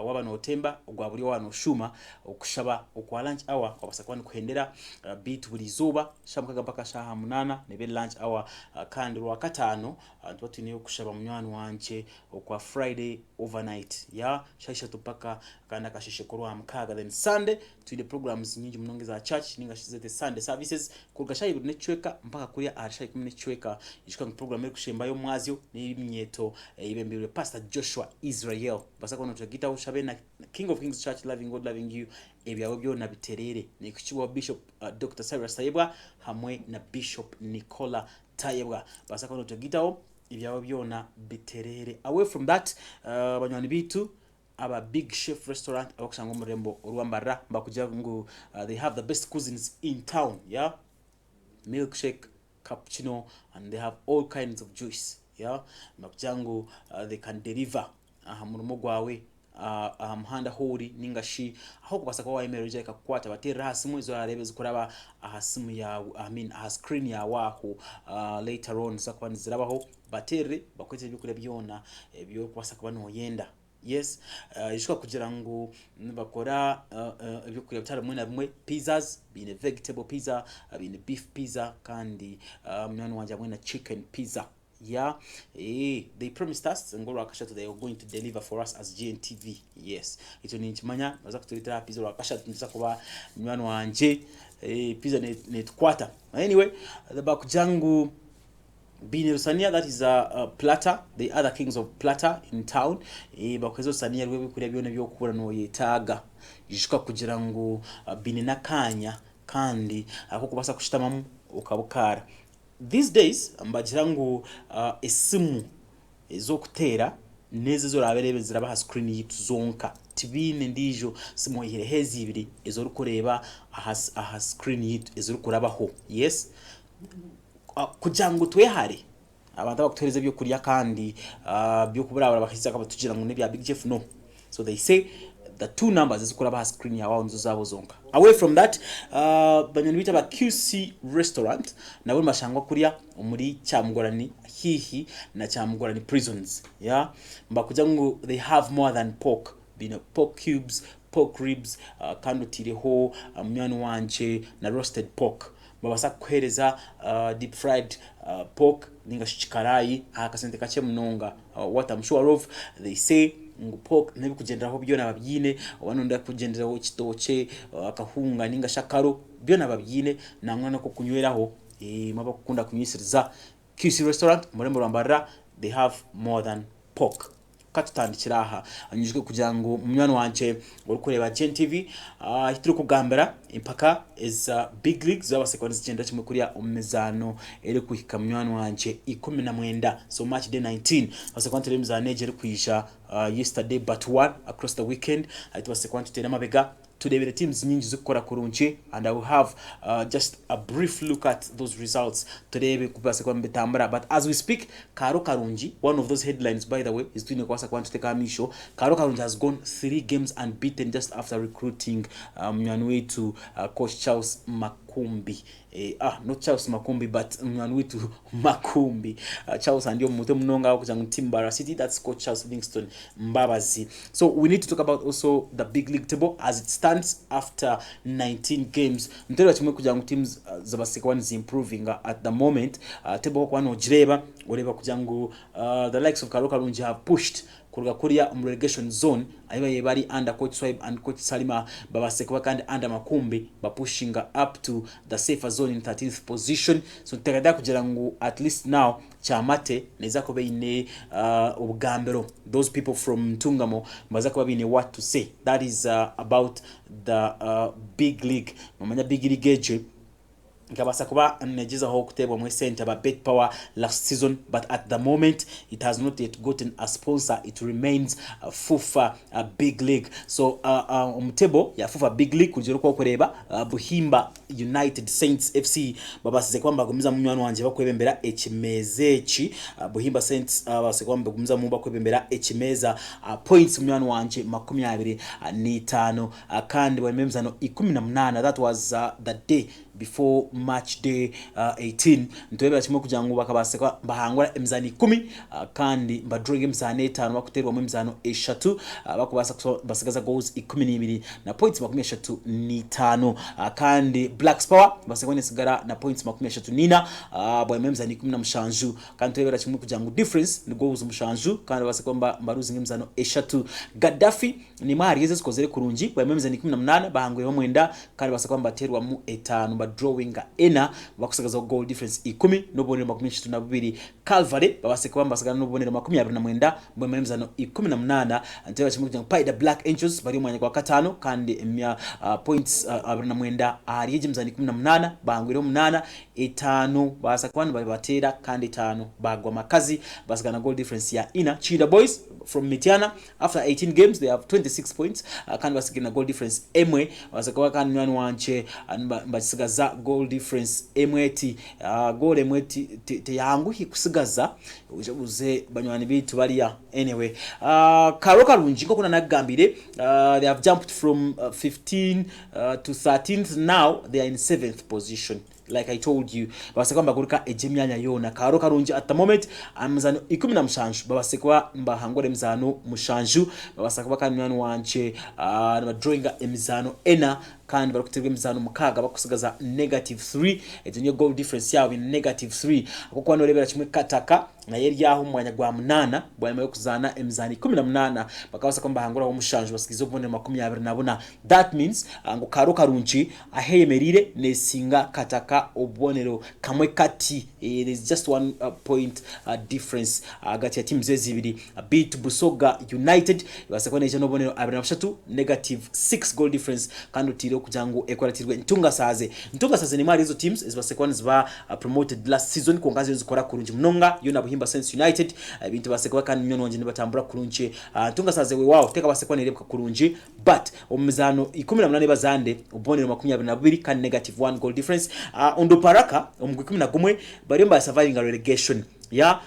waba no temba ogwa buli wano shuma okushaba okwa lunch hour kwabasakwana kuhendera beat buli zuba shamukaga mpaka shaha 8 nebe lunch hour kandi rwakatano ntwatine okushaba munywani wanje okwa Friday overnight ya shaisha tupaka kana kashishe korwa mkaga then Sunday tuide programs nyingi munongeza church ninga shizete Sunday services kugashayi bunechweka mpaka kuya arshayi kumunechweka ishika program kushemba yo mwazyo ni mnyeto ibembirwe Pastor Joshua Israel basakona tugita ushabe na King of Kings Church Loving God Loving You ebyawo byona biterere ni kuchiwa Bishop Dr. Cyrus Tayebwa hamwe na Bishop Nicola Tayebwa basakona tugitaho ibyawo byona biterere. Away from that banywani bitu aba Big Chef restaurant abakushanga umurembo urwambara mbakugira ngo they have the best cuisines in town, yeah, milkshake, cappuccino, and they have all kinds of juice, yeah, mbakugira ngo they can deliver murumo gwawe muhanda hori ningashi aho kubasa kwa emerge kakwata batera hasimu izo arebe zikuraba ahasimu ya screen ya waho later on sakwa zirabaho batere bakwete bikure byona byo kubasa kwa no yenda. Yes, ishwa kugira ngo bakora ibyo kureba bitara mwe na bimwe pizzas, bine vegetable pizza, bine beef pizza kandi mwana wanje mwe na chicken pizza. Yeah, they promised us ngoro akashatu they are going to deliver for us as GNTV. Yes, ito ni chimanya baza kutulitira pizza akashatu nza kuba mwana wanje pizza net quarter. Anyway, the bakujangu Bine Sania, that is Plata, the other kings of Plata in town. Bakezo Sania rwewe kuri byone byo kubura no yetaga. Yishika kugira ngo bine nakanya kandi ako kubasa kushitamamu ukabukara. These days ambagira ngo esimu ezo kutera neze zo raberebe zirabaha screen yitu zonka. Tibine ndijo simo ihehezi ibiri ezo rukureba aha screen yitu ezo rukurabaho. Yes. Kujango twehare abantu bakutereza byo kurya kandi byo kuburabara bakiza kabatugira ngo nebya Big Chef no. So they say the two numbers is kuraba screen ya wao nzo zabo zonka. Away from that banyoni bita ba QC restaurant nabo mashangwa kurya muri Cyamugorani hihi na Cyamugorani prisons, yeah, mbakuja ngo they have more than pork, bino pork cubes, pork ribs, kandutireho mnyani wanje na roasted pork. Babasa kuhereza deep fried pork ninga shikarayi akasente kache munonga. What I'm sure of, they say pork nebi kugenderaho byona babyine wanonda kugenderaho kitoche akahunga ninga shakaro byona babyine namwana ko kunyweraho maba kukunda kunyisiriza QC restaurant murembo rwambara they have more than pork. Katutandikira aha anyujwe kugira ngo umwana wanje uri kureba GNTV hitiro kugambera impaka is big league zaba seconds genda kimwe kuriya umezano ere kuhika umwana wanje 19 so match day 19 asekwante remzane ere kuyisha yesterday but one across the weekend it sekwante tena mabega. Today the teams nyingi zikora kurunchi and I will have just a brief look at those results today kubasa kwa mbetambara. But as we speak, Karo Karunji, one of those headlines by the way, is doing kwasa kwa tuteka misho. Karo Karunji has gone 3 games unbeaten just after recruiting mwanwe to coach Charles Makumbi. Not Charles Makumbi but mwanwe to Makumbi. Charles and mute mnonga kujangu Timbara City, that's coach Charles Livingston Mbabazi. So we need to talk about also the big league table as it stands after 19 games. Ntero chimwe kujangu teams zabasekwani is improving at the moment. Table kwa no jireba ureba kujangu the likes of Karoka Runji have pushed kuruga kuriya relegation zone ayibaye bari under coach Swaib and coach Salima babasekwa kandi under Makumbi ba pushing up to the safer zone in 13th position. So tegada kugira ngo at least now Chamate neza ko beine ubugambero those people from Tungamo baza ko babine what to say. That is about the big league. Mamanya big league eje Kabasa kuba nejeza ho kutebwa mwe center ba Bet Power last season, but at the moment it has not yet gotten a sponsor. It remains FUFA big league. So umtebo ya FUFA big league kujero kwa kureba Buhimba United Saints FC babasize kwamba gumiza munywano wanje bakwebembera ekimezechi. Buhimba Saints basize kwamba gumiza mu bakwebembera ekimeza points munywano wanje 25 kandi wememzano 18. That was the day before match day 18 ntwebera kimwe kugira ngo bakabase bahangura emizano 10 kandi badrawing emizano 5 bakuterwa mu emizano 3 bakubasa basigaza goals 12 na points 35 kandi Black Power basekwa nesigara na points 34 bwa emizano 17 kandi twebera kimwe kugira ngo difference ni goals mushanju kandi basekwa mbaruzi emizano 3 Gaddafi ni mari yeze zikozere kurungi bwa emizano 18 bahangwe bamwenda kandi basekwa mbaterwa mu 5 ba drawing ena bakusagaza goal difference 10 no bonero 32 Calvary babasekwa mbasagana no bonero 29 bwa emizano 18 antera kimwe kugira ngo Paida Black Angels bari umwanya kwa 5 kandi points 29 ari emizano 18 bahangwe 8 5 basakwa bari batera kandi 5 bagwa makazi basagana goal difference ya ina Cheetah Boys from Mitiana after 18 games they have 26 points kandi basigina goal difference emwe basakwa kandi mwana wanje basigaza goal difference emweti goal emweti te yangu hikusigaza uze banywani bitu baliya anyway Karoka Runji ko kuna nagambire they have jumped from 15 to 13th now they are in 7th position like I told you basekwa mbaguruka ejemyanya yona Karoka Runji at the moment amzano 17 basekwa mbahangore mzano mushanju basekwa kandi mwana wanje drawing emzano ena kandi barukuterwa emizano mukaga bakusigaza -3 ezenye goal difference yawe -3 akoko norebera kimwe kataka na yeri yaho mwanya gwa 8 bwamaye kuzana emizano 18 bakabasa ko mbahangura wo mushanju basigizo bone 20 that means ngo Karoka Runji aheyemerire nesinga kataka obonero kamwe kati there is just 1 point difference agati ya teams zibiri beat Busoga United basekwa neje no bonero 23 -6 goal difference kandi utire kujango ekwaratirwe Ntunga Saze ni mari izo teams zibasekwa ziba promoted last season kongazi zikora kurunji mnonga yona Buhimba Sense United bintu basekwa kandi myono wanje nibatambura kurunji Ntunga Saze we wow teka basekwa nerebwa kurunji but omuzano 18 bazande ubonero 22 kandi -1 goal difference Ondo Paraka omugwi 11 bari mba surviving a relegation ya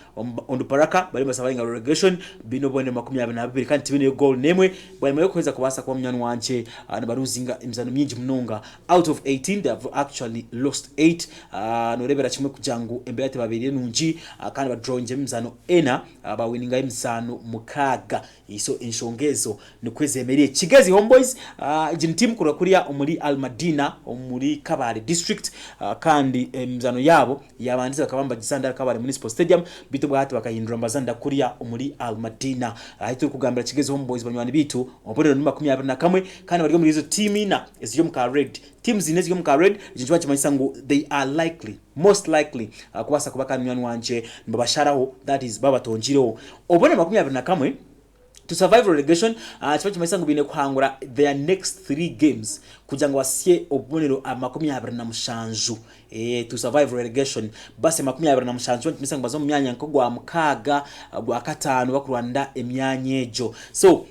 Ondo Paraka bari surviving a relegation bino bone 22 kandi tibine goal nemwe bari kweza kubasa kwa mnyano wanje baruzinga imzano myinji mnonga out of 18 they have actually lost 8 no rebera kimwe kujangu embeyate babiri nunji kandi ba draw nje mzano ena ba winninga imzano mukaga iso inshongezo nikwezemeriye Kigezi Homeboys jini team kurakuria omuri Almadina omuri Kabale district kandi mzano yabo yabandiza bakabamba gisanda Kabale Municipal Stadium bitu bwahati bakahindura mbazanda kuria omuri Almadina ahituri kugambira Kigezi Homeboys banywani bitu obonero 21 kandi bari muri izo team ina izo muka red teams inezi yo muka red jinjwa kimanyisa ngo they are likely most likely kubasa kubaka nywani wanje mbabasharaho that is baba tonjiro obonero 21 to survive relegation chipa chimayisango bine kuhangura their next 3 games kugira ngo basye obonero 27 to survive relegation base 27 ntimisanga bazo mu myanya nko gwa mukaga gwa 5 bakurwanda emyanya ejo so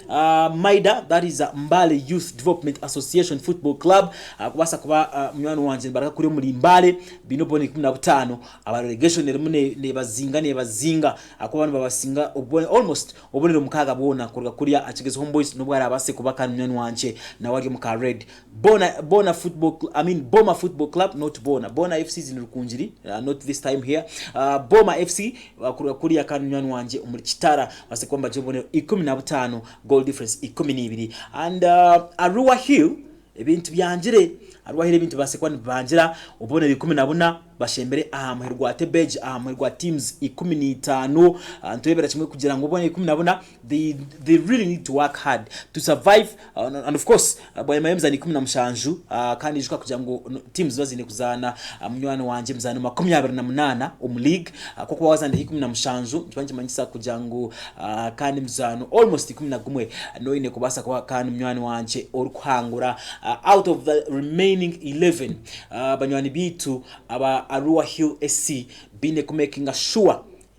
Maida that is Mbale Youth Development Association Football Club kubasa kuba mwana wanje baraka kuri muri Mbale bino bone 15 aba relegation ne bazinga akubana babasinga obone almost obonero mukaga bona kurwa kuriya Kigezi Homeboys nubwo ari abase kubaka mwana wanje na wari muka red Bona Football Boma Football Club not Bona FC zinukunjiri not this time here Boma FC kurwa kuriya kandi mwana wanje umuri Kitara base kwamba jobone 15 goal difference 12 and Arua Hill ebintu byanjire Arua Hill ebintu base kwani banjira ubone 14 bashembere ahamherwa tebeje ahamherwa teams 15 ntwebera kimwe kugira ngo ubone 15 they really need to work hard to survive and of course boy mayemza ni 17 kandi jika kugira ngo teams bazine kuzana mnywano wanje mzano 28 league koko wazande 17 twanje manyisa kugira ngo kandi mzano almost 11 no ine kubasa kwa kandi mnywano wanje orukwangura out of the remaining 11 banywani bitu aba Arua Hill SC bine kumaking sure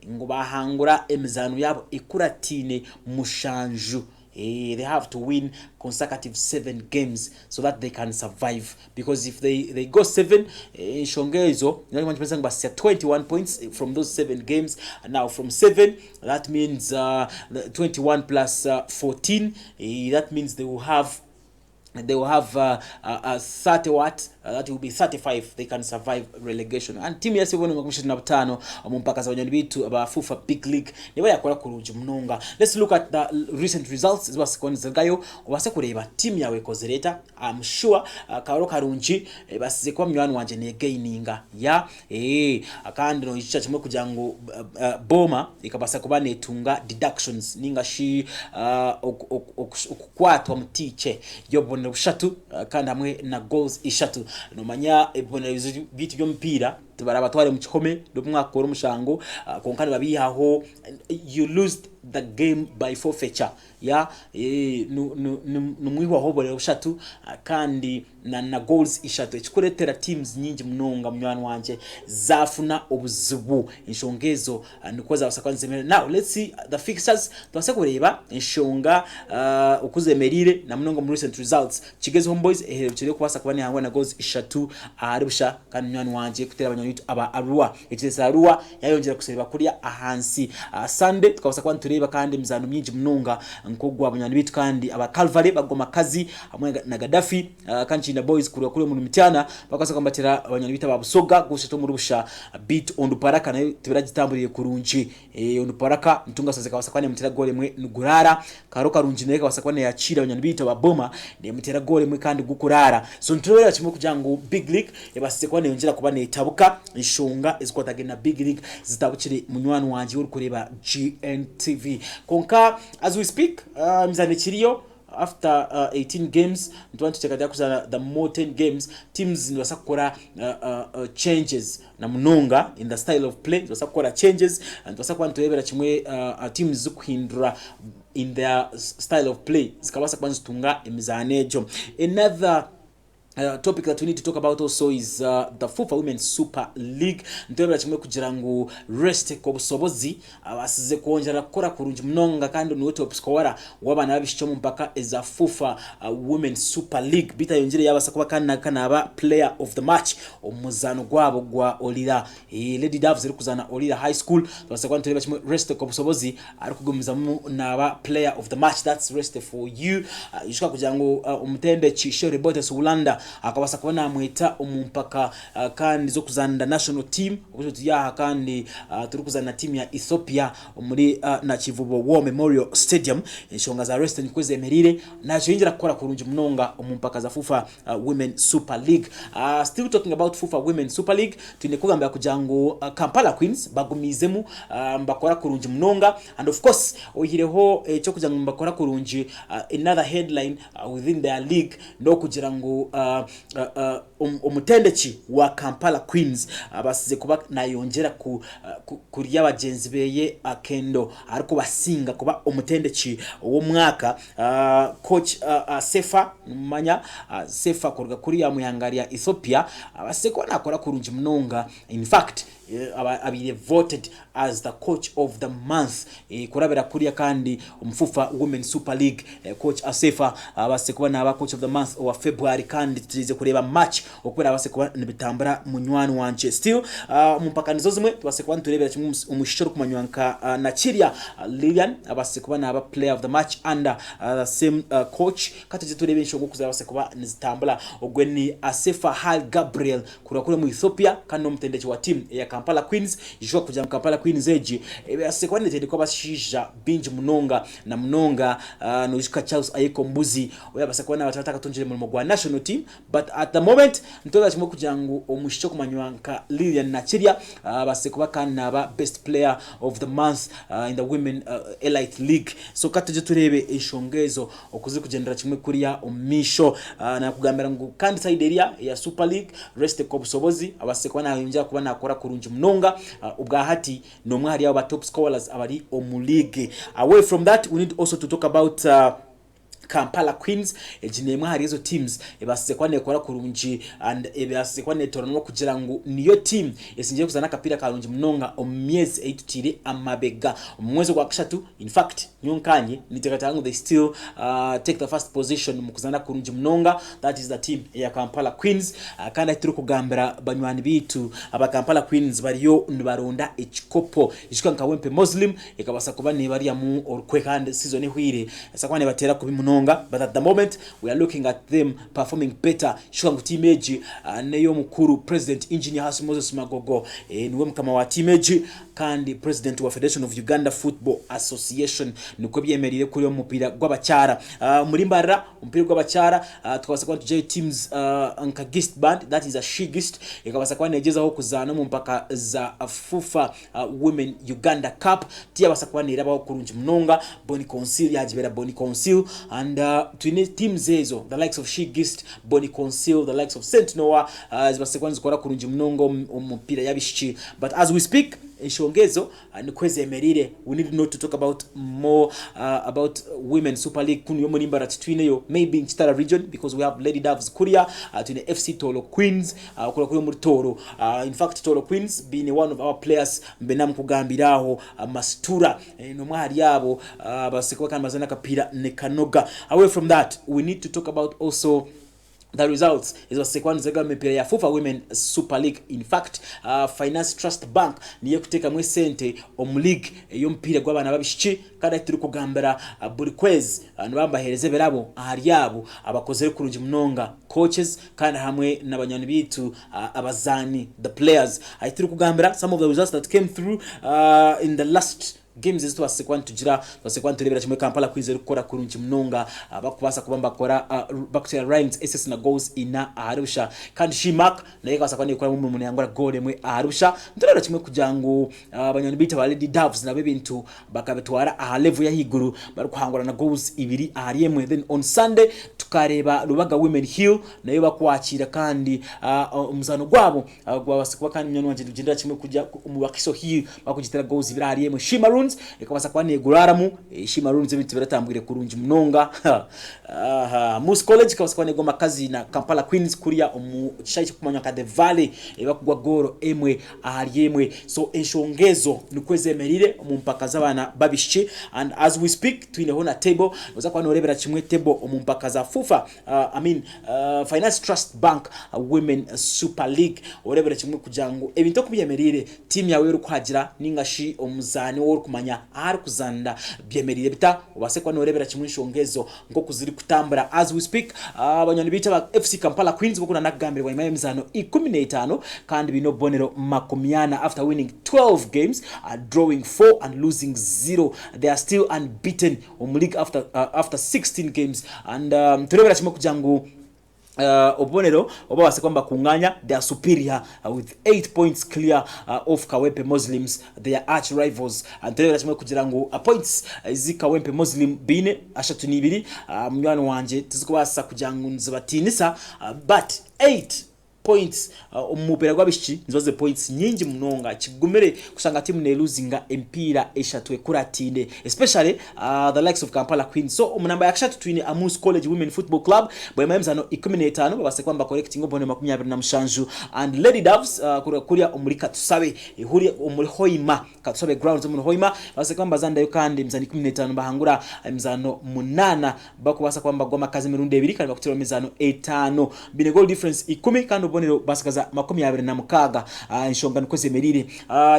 ngo bahangura emizano yabo ikuratine mushanju they have to win consecutive 7 games so that they can survive because if they go 7 shongezo nani manje basi 21 points from those 7 games and now from 7 that means 21 plus 14 that means they will have they will have 30 what that will be 35 they can survive relegation and team yase bone makumshiri na butano mpaka za banyoni bitu aba FUFA Big League niba yakora kurunji munonga. Let's look at the recent results ziba sekoni zagayo ubase kureba team yawe kozereta. I'm sure karo karunji basize kwa mnywana wanje ne gaininga ya akandi no ichicha kimwe kugira ngo boma ikabasa kuba netunga deductions ninga shi okukwatwa mutiche yobone bushatu kandi hamwe na goals ishatu no manya ebone bitu byo mpira tubaraba tware mu kikome do mwaka woro mushango konkani babihaho you lose the game by forfeiture ya numwiwa hobore bushatu kandi na goals ishatu ekikuretera teams nyingi munonga mnywana wanje zafuna obuzibu inshongezo nikoza basakwanze. Now let's see the fixtures twase kureba inshonga ukuzemerire na munonga mu recent results Kigezi Homeboys eherukire kubasa kubani hangwa na goals ishatu aribusha kandi mnywana wanje kutera abanyoni aba Arua ekitesa Arua yayongera kuseba kuriya ahansi Sunday tukabasa kwani tureba kandi mizano myingi munonga nkogwa abanyoni bitu kandi aba Calvary bagoma kazi hamwe na Gaddafi kandi na boys kuri mu mitiana bakasa kwambatira abanyoni bita babusoga gusheto mu rubusha beat Onduparaka nayo tibiragitamburiye kurunji Onduparaka mtunga saze kabasa kwani mutera gole mwe nugurara karo karunji naye kabasa kwani yacira abanyoni bita baboma ne mutera gole mwe kandi gukurara so nturera kimwe kujango Big League yabasise kwani yongera kuba netabuka inshunga izikotage na Big League zitabukiri munywani wanje uri kureba GNTV konka as we speak mizane kiriyo after 18 games ntwantu tekadya kuzana the more 10 games teams ndibasakora changes na munonga in the style of play ndibasakora changes and basakwa nturebera kimwe teams zukuhindura in their style of play zikabasa kwanza tunga emizanejo. Another topic that we need to talk about also is the FUFA Women's Super League. Ntwebera kimwe kugira ngo rest ko busobozi abasize konjera kora kurunji munonga kandi ni top scorer wabana babishicho mpaka eza FUFA Women's Super League bita yongere yabasa kuba kana aba player of the match omuzano gwabo gwa Olira Lady Doves ziri kuzana Olira High School basa kwa ntwebera kimwe rest ko busobozi ari kugumiza mu naba player of the match. That's rest for you yishika kugira ngo umutende chisho Rebotes Ulanda akabasa kubona amwita umumpaka kandi zo kuzanda national team ubwo tuyaha kandi turi kuzana team ya Ethiopia muri na Kivubo War Memorial Stadium inshonga za rest nkweze emerire nacho yinjira gukora kurunji munonga umumpaka za FUFA Women Super League. Still talking about FUFA Women Super League tune kugamba kujango Kampala Queens bagumizemu mbakora kurunji munonga and of course ohireho cyo kujango mbakora kurunji another headline within their league ndo kugira ngo umutendechi wa Kampala Queens abasize kuba nayongera kuri yabagenzi beye akendo ariko basinga kuba umutendechi wo mwaka coach Sefa manya Sefa korga kuri ya muyangari ya Ethiopia abasize ko nakora kurunji munonga. In fact abire voted as the coach of the month kurabera kuriya kandi umfufa Women Super League coach Asefa abase kuba na coach of the month wa February kandi turize kureba match okubera abase kuba nibitambara munywani wanje. Still mumpakanizo zimwe tubase kuba turebera kimwe umushishoro kumanywanka na Chiria Lilian abase kuba na aba player of the match under the same coach katije turebe inshogo kuzaba abase kuba nizitambara ogweni Asefa Hal Gabriel kurakure mu Ethiopia kandi no mutendeje wa team ya Kampala Queens yishwa kuja mu Kampala Queens eji asekwane tende ko bashija binji munonga na munonga no yishika Charles Ayiko Mbuzi oya basekwana batataka tonjere mu gwa national team but at the moment ntoza kimwe kujangu omushicho kumanywanka Lilian na Chiria basekuba kana ba best player of the month in the women elite league. So katuje turebe inshongezo okuzi kugendera kimwe kuriya omisho na kugambira ngo kandi side area ya Super League rest ko busobozi abasekwana yinjira kuba nakora kurunji munonga ubwa hati no mwari y'aba top scorers abari omu league. Away from that we need also to talk about Kampala Queens ejinemwe hari izo teams ebasekwane kora kurunji and ebasekwane toranwa kugira ngo niyo team esingiye kuzana kapira karunji munonga omyezi 8 tire amabega omwezi gwa kashatu. In fact nyonkanye nitekatango they still take the first position mu kuzana kurunji munonga. That is the team ya Kampala Queens kandi turi kugambira banywani bitu aba Kampala Queens bariyo nibaronda ekikopo ishika nkawempe Muslim ekabasa kuba ne bari mu orkwe kandi season ihwire sakwane batera kubi munonga, but at the moment we are looking at them performing better. Shuka team age neyo mukuru President Engineer Hassan Moses Magogo niwe mukama wa team age kandi President wa Federation of Uganda Football Association niko byemerire kuri umupira gw'abacyara muri mbara umupira gw'abacyara twabasa kwa tuje teams anka guest band, that is a she guest ikabasa kwa negezaho kuzana mu mpaka za FUFA Women Uganda Cup tia basa kwa nirabaho kurunji munonga Boni Council yajibera Boni Council and twine teams ezo the likes of she guest Boni Council, the likes of Saint Noah zibase kwa nzikora kurunji munongo umupira yabishiki, but as we speak Nshongezo nikweze emerire we need not to talk about more about Women Super League kunu muri mbara twine maybe in Chitara region because we have Lady Doves Kuria twine FC Tolo Queens kula kuri muri Toro in fact Tolo Queens being one of our players mbenam kugambiraho Mastura no mwari yabo basekwa kan mazana kapira ne Kanoga. Away from that we need to talk about also the results is was second zega mepira ya FUFA Women Super League. In fact Finance Trust Bank niyo kuteka mwe sente league yo mpira gw'abana babishiki kada turi kugambira buri kwezi nibamba hereze berabo ahari yabo abakoze kurunji munonga coaches kandi hamwe n'abanyani bitu abazani the players turi kugambira some of the results that came through in the last games is twasekwantu tugira twasekwantu rebera kimwe Kampala kwizera gukora kurunji munonga bakubasa kubamba kora bakutera rhymes SS na goals ina Arusha kandi Shimak naye kasakwa nikora mu muntu yangora goal emwe Arusha ndorera kimwe kujango abanyoni bita ba Lady Doves na bebintu bakabetwara aha level ya higuru bari kuhangora na goals ibiri ahari emwe. Then on Sunday tukareba Rubaga Women Hill nayo bakwakira kandi umuzano gwabo gwabasekwa kandi myano wanje tugendera kimwe kujya mu Bakiso Hill bakugitera goals ibiri ahari emwe. Shima ikabasa kwa neguraramu Shimaruns ebintu biratambwire kurunji munonga Moose College ikabasa kwa negoma kazi na Kampala Queens kuriya omushayi kumanya ka The Valley bakugwa goro emwe ahari emwe. So enshongezo nikweze emerire mu mpaka z'abana babishiki and as we speak twine hona table uza kwa norebera kimwe table mu mpaka za FUFA Finance Trust Bank Women Super League orebera kimwe kujango ebintu kubiyemerire team yawe uri kwagira ningashi omuzani wo kumanya ari kuzanda byemerire bita ubase kwa norebera kimwe nshongezo ngo kuziri kutambura as we speak abanyoni bita ba FC Kampala Queens bokuna nakagambire wa imizano 15 kandi bino bonero makomiana after winning 12 games drawing 4 and losing 0. They are still unbeaten on league after 16 games and turebera kimwe kujangu Obonero obawase kwamba kunganya they are superior with 8 points clear of Kawempe Muslims, their arch rivals and tele chimwe kugira ngo points zikawempe Muslim bine ashatu nibiri mnywana wanje tuzikubasa kujangu nzibatinisa but 8 points umupira gwabishiki nzoze points nyingi munonga kigumere kusanga team ne losinga empira eshatwe kuratinde especially the likes of Kampala Queens. So umunamba yakashatu twine Moose College Women Football Club boy mayemzano 15 babase kwamba correcting obone 27 and Lady Doves kuria umurika tusabe ihuri umurihoima katusabe grounds umurihoima babase kwamba zanda yo kandi mzani 15 bahangura mzano 8 bakubasa kwamba goma kazi mirundi 2 kandi bakutira mzano 5 bine goal difference 10 kandi bonero basikaza 26 inshonga nikoze merire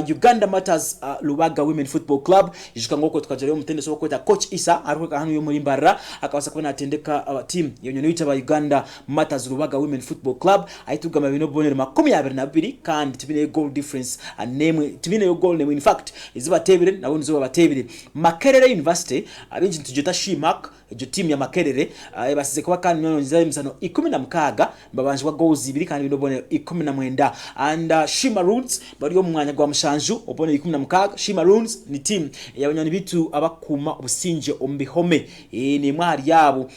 Uganda Matters Lubaga Women Football Club yishuka ngoko tukajare umutende so kweta coach Isa aruka hanu yo muri mbara akabasa kubona atendeka team yonyone yita ba Uganda Matters Lubaga Women Football Club aitugama bino bonero 22 kandi tibine goal difference name tibine yo goal name in fact iziba tebire nabo nizo batebire Makerere University abinji tujeta Shimak ejo team ya Makerere basize kuba kandi nyonyo msano 16 babanjwa goals 2 kandi bino bonero 19 and Shimaruns bari yo mwanya gwa mushanju obone 16 Shimaruns ni team yabanyani bitu abakuma obusinje ombihome ni mwari yabo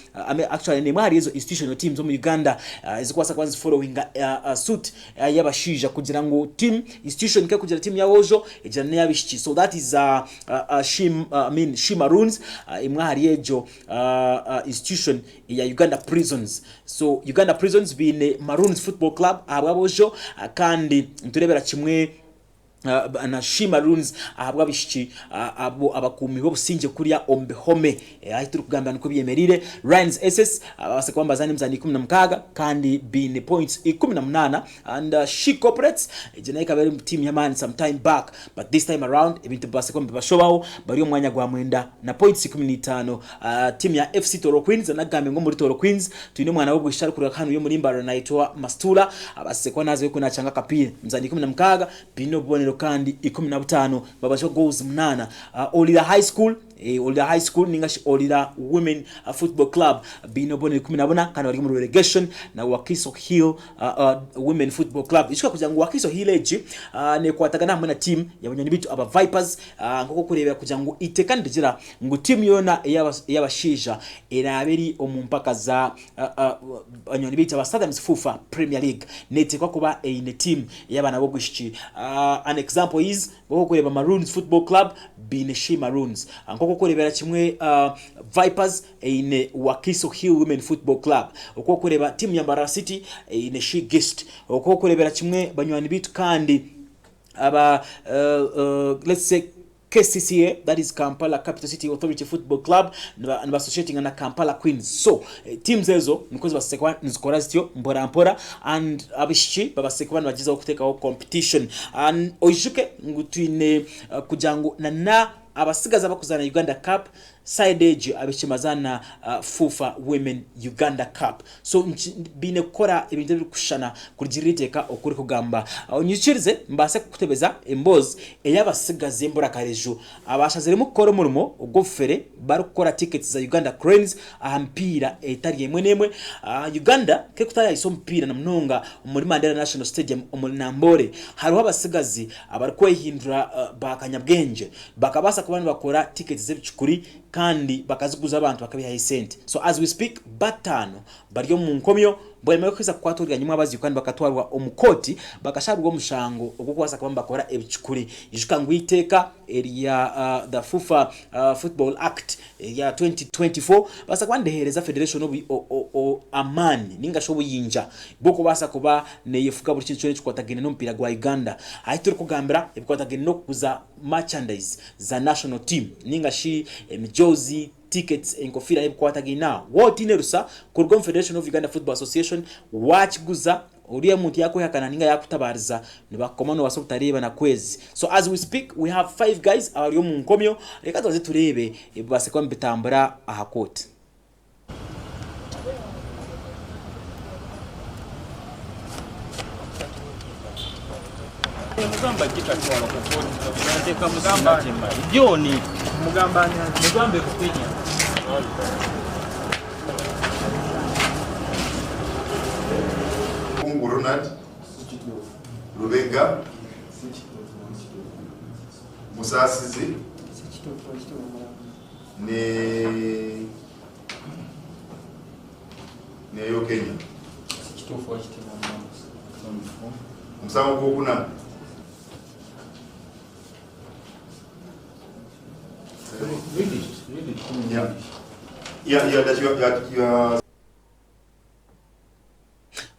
actually ni mwari izo institutional teams zo mu Uganda izikwasa kwanza following suit yabashija kugira ngo team institution ke kugira team yawojo ejana yabishiki. So that is Shimaruns imwari ejo institution ya Uganda Prisons. So Uganda Prisons being Maroons Football Club ababojo kandi nturebera kimwe na Shima Runes ahabwa bishiki abo abakumi bo businge kuriya ombehome ahituru kugamba nuko byemerire Ryan's SS abase kwamba zani mzani 16 kandi bine points 18 and she cooperates jenaika bari team ya man sometime back but this time around ibintu base kwamba bashobaho bari umwanya gwa mwenda na points 15 team ya FC Toro Queens nagambe ngo muri Toro Queens tuyine mwana wo bwishara kuri kanu yo muri mbaro naitwa Mastula abase kwa nazo yuko nachanga kapire mzani 16 bino bone kandi 15 babasho goals 8 Olida High School Olida High School ningashi Olida Women Football Club bino bone 14 kandi bari mu relegation na Wakiso Hill Women Football Club ishika kugira ngo Wakiso Hill eji ne kwatagana hamwe na team yabanyoni bitu aba Vipers ngoko kurebera kugira ngo itekane ndigira ngo team yona yabashija eraberi omumpaka za abanyoni bitu aba Southern Fufa Premier League netekwa kuba ine team yabana bo gushiki an example is boko kureba Maroons Football Club bineshi Maroons ngoko kurebera kimwe Vipers ine Wakiso Hill Women Football Club uko kureba team ya Mbarara City ine She Guest uko kurebera kimwe banywani bitu kandi aba let's say KCCA, that is Kampala Capital City Authority Football Club, and associating na Kampala Queens. So teams ezo nikozi basekwa nzikora zityo mbora and abishi babasekwa bagiza okuteka competition and ojuke ngutwine kujangu na abasigaza bakuzana Uganda Cup side age abishimazana FUFA Women Uganda Cup. So bine kora ibintu bikushana kugiriteka okuri kugamba onyikirize mbase kutebeza embozi eyabasigaze mbora karejo abashazere mukoro murimo ugofere barukora tickets za Uganda Cranes ahampira etari yemwe nemwe Uganda ke kutaya iso mpira na mnonga muri Mandela National Stadium omunambore hariho abasigazi abarkwehindura bakanyabwenje bakabasa kubana bakora tickets z'ibicukuri kandi bakaziguza abantu bakabiha sente. So as we speak batano bariyo mu nkomyo boyemaye kweza kwatorya nyuma abazi kandi bakatwarwa omukoti bakashabwa omushango okukwasa kubamba bakora ebicukuri ijuka ngwiteka area the FUFA Football Act ya 2024 basa kwandehereza Federation of amani ninga shobo yinja boko basa kuba neyefuka buri kintu cyo kwatagene no mpira gwa Uganda ahituri kugambira ebikwatagene no kuza merchandise za national team ninga shi jozi tickets enkofira ebikwatagina wotinerusa ku Federation of Uganda Football Association wachiguza uriya muntu yako yakananinga yakutabariza nibakomano wasobutareba na kwezi. So as we speak we have 5 guys abariyo mu nkomyo reka tuze turebe base kwa mbitambura ahakoti. Mugamba kitachwala kufoni tunateka mugamba Joni mugamba mugambe kupinya Mungu Ronald Rubega Musasizi ne yo Kenya Musango kokuna Yeah, that you are.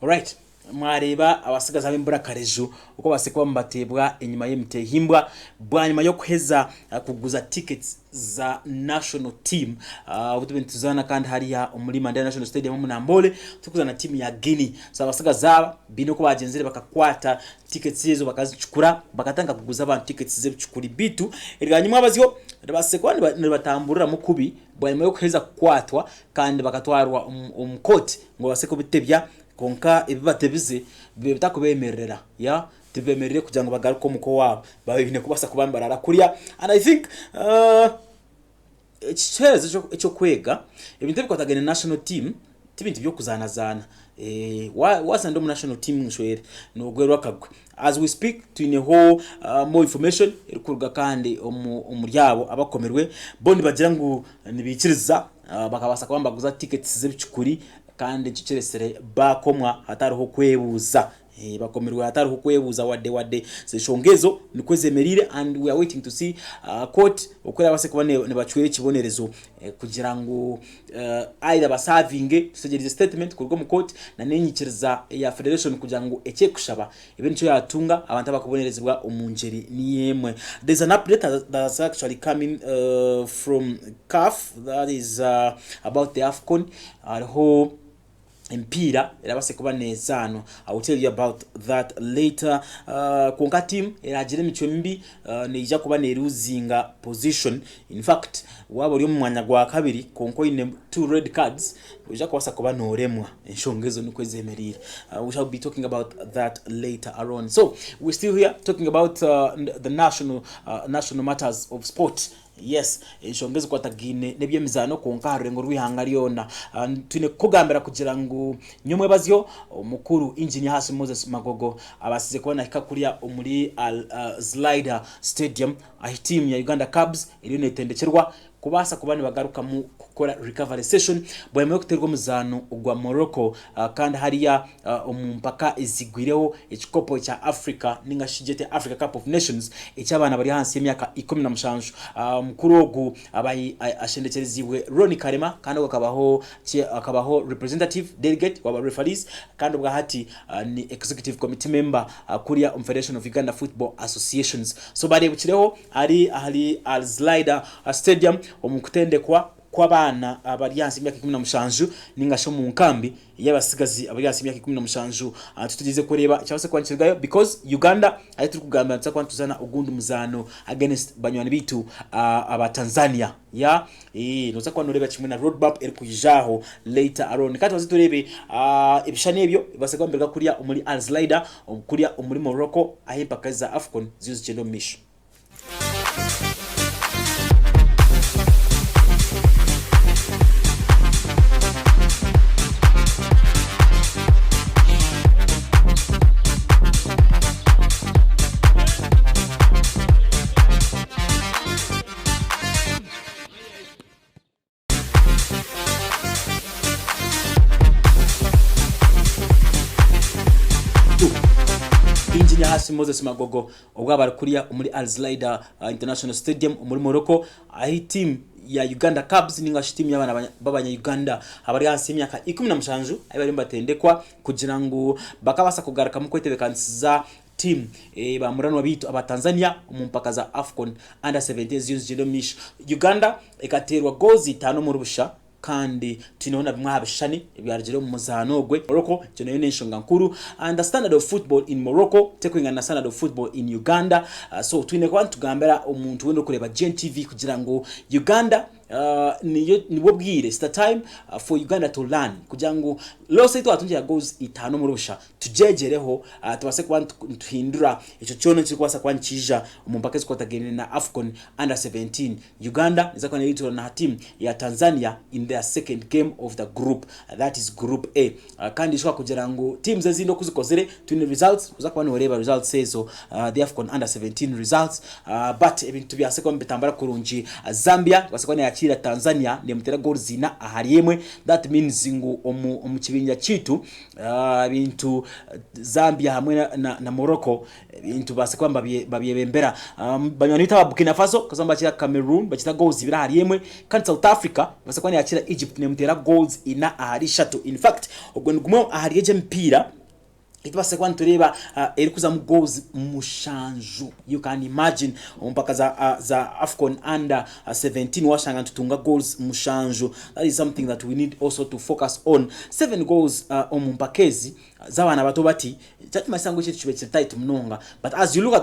All right. Mwareba abasigaza b'imbura karejo uko basekwa mbatebwa inyuma y'imitehimbwa bwanyuma yo kuheza kuguza tickets za national team ubutubentuzana kandi hariya muri Mandela National Stadium mu Nambole tukuzana team ya Guinea. So abasigaza bino ko bagenzere bakakwata tickets yezo bakazicukura bakatanga kuguza abantu tickets z'ibicukuri bitu iriganyuma abaziyo basekwa nibatamburira mukubi bwanyuma yo kuheza kwatwa kandi bakatwarwa umukoti ngo baseko bitebya konka ibibatebize bitakubemerera ya tibemerere kugira ngo bagaruko muko wabo babine kubasa kubambarara kuriya. And I think cyo kwega ibintu bikwatagene national team tibintu byo kuzanazana wasando mu national team nshwere no gwero akagwe. As we speak tuineho more information irikurga kandi umuryabo abakomerwe bondi bagira ngo nibikiriza bakabasa kubambaguza tickets z'ibicukuri kandi ciceresere bakomwa hatariho kwebuza bakomerwa hatari kukwebuza wadde zishongezo nikwezemerire and we are waiting to see court okwera base kuba ne bachwere kibonerezo kugira ngo either basavinge tutegereze statement kurwo mu court na nenyikiriza ya federation kugira ngo eke kushaba ibintu yatunga abantu bakubonerezebwa omunjeri niyemwe. There's an update that's actually coming from CAF that is about the AFCON whole empira irabase kuba nezano. I will tell you about that later. Konka team iragire micho mbi neija kuba neruzinga position. In fact wabo uri mu mwanya gwa kabiri konko ine 2 red cards uja kwasa kuba noremwa enshongezo nikwezemerire. We shall be talking about that later on. So we're still here talking about the national matters of sport. Yes, enshongezo kwatagine nebyemizano konka harengo rwihanga ryona tune kugambera kugira ngo nyomwe bazyo umukuru engineer Hasi Moses Magogo abasize kubona hikakuria muri Slider Stadium ahi team ya Uganda Cubs iri netendekerwa kubasa kubani bagaruka mu gukora recovery session bwemeye kuterwa muzano ugwa Morocco kandi hariya umumpaka izigwireho ekikopo cha Africa ninga shijete Africa Cup of Nations ecyabana bari hansi y'imyaka 17 mukuru ogu abayi ashendekerezibwe Ronnie Karema kandi akabaho representative delegate wa referees kandi ubwa hati ni executive committee member kuriya Federation of Uganda Football Associations. So bari bukireho ari Al-Slider Stadium omukutendekwa kwabana abaliansi imyaka 17 ningasho mu nkambi y'abasigazi abaliansi imyaka 17 tutugize kureba cyangwa se kwancirgayo because Uganda ari turi kugamba nza kwantuzana ugundu muzano against banywani bitu aba Tanzania ya noza kwanureba kimwe na roadmap eri kuyijaho later on kati waziturebe ibishane ebyo baseka mbega kuriya umuri Al-Slider kuriya umuri Morocco ahempaka za AFCON zizo cyendo misho. Engineer Hasi Moses Magogo obwabari kuriya muri Al-Slider International Stadium muri Morocco ahi team ya Uganda Cubs ninga team y'abana babanya Uganda abari hasi imyaka 17 abari mbatendekwa kugira ngo bakabasa kugaruka mu kwetebekansiza team bamuranwa bitu aba Tanzania umumpaka za AFCON under 17 ziyomisha Uganda ekaterwa goals 5 mu rubusha kandi tunaona bimwabishani byarigire mu muzanogwe Morocco cyo neshonga nkuru and the standard of football in Morocco taking an standard of football in Uganda. So twinekwa tugambera umuntu wendo kureba GNTV kugira ngo Uganda nibo bwire it's the time for Uganda to learn kugira ngo lose to atunje goals 5 mu rusha tujejereho tubase kwa tuhindura ico cyono kiri kwasa kwankija umumpaka zikotagene na AFCON under 17. Uganda izakwa nilito na team ya Tanzania in their second game of the group that is group A kandi ishwa kugira ngo teams ezindo kuzikozere twine results uzakwa noreba results sezo the AFCON under 17 results but ebintu byase ko mbetambara kurunji Zambia basakwa na yakira Tanzania ne mutera goals ina ahariyemwe that means ngo omukibinja kitu bintu Zambia hamwe na Morocco bintu basakwa babiyebembera banywani bita Burkina Faso kazamba kira Cameroon bakita goals ibira hariyemwe kandi South Africa basakwa yakira Egypt ne mutera goals ina aharishatu. In fact ubwo ngumwe ahariyeje mpira itubase kwa ntureba eri kuza mu goals mushanju. You can imagine mpaka za AFCON under 17 washanga tutunga goals mushanju. That is something that we need also to focus on. 7 goals omumpakezi zabana bato bati cyatuma isango cyo kibetse tight mnonga, but as you look